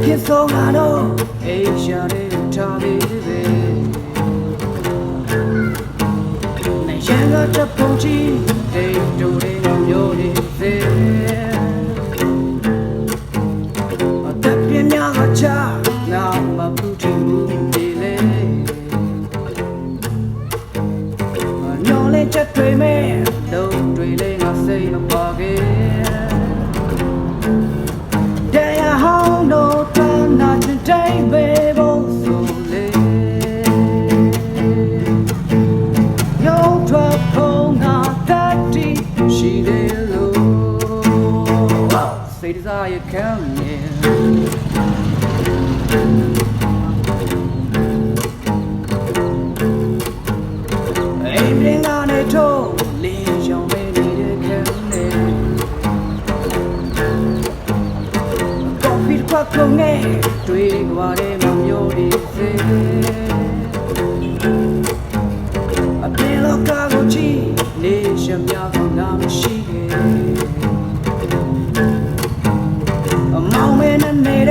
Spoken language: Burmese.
ဖြစ်ဆုံးလာတော့အေးရှာတဲ့ထားပြီးပဲနိုင်ရန်ကတပုံကြီးဒိတ်တူလေးမျိုးလေးစေအသက်ပြင်းများကချနာမပူတီဘူးဒီလေညောင်းလေးချက်တွေမဲ့လုံးတွေလေးငါစိတ်မပါခဲ့တရားဟောင်းတို့တန်းနာချင်တိုင်းပဲဖို့ဆိုလေရုံးထွက်ဖို့ငါတတ်တီရှိတယ်လို့စိတ်စားရခံနေအိမ်ပြင်ကနေထိုးလေးရောင်ပေးနေတဲ့ခံနေခွက်ကုန်နဲ့တွေ့ကြတဲ့မမျိုးဒီစေအပြင်လောကကိုကြည့်နေရများကငါမရှိခဲ့အမောင်မဲနဲ့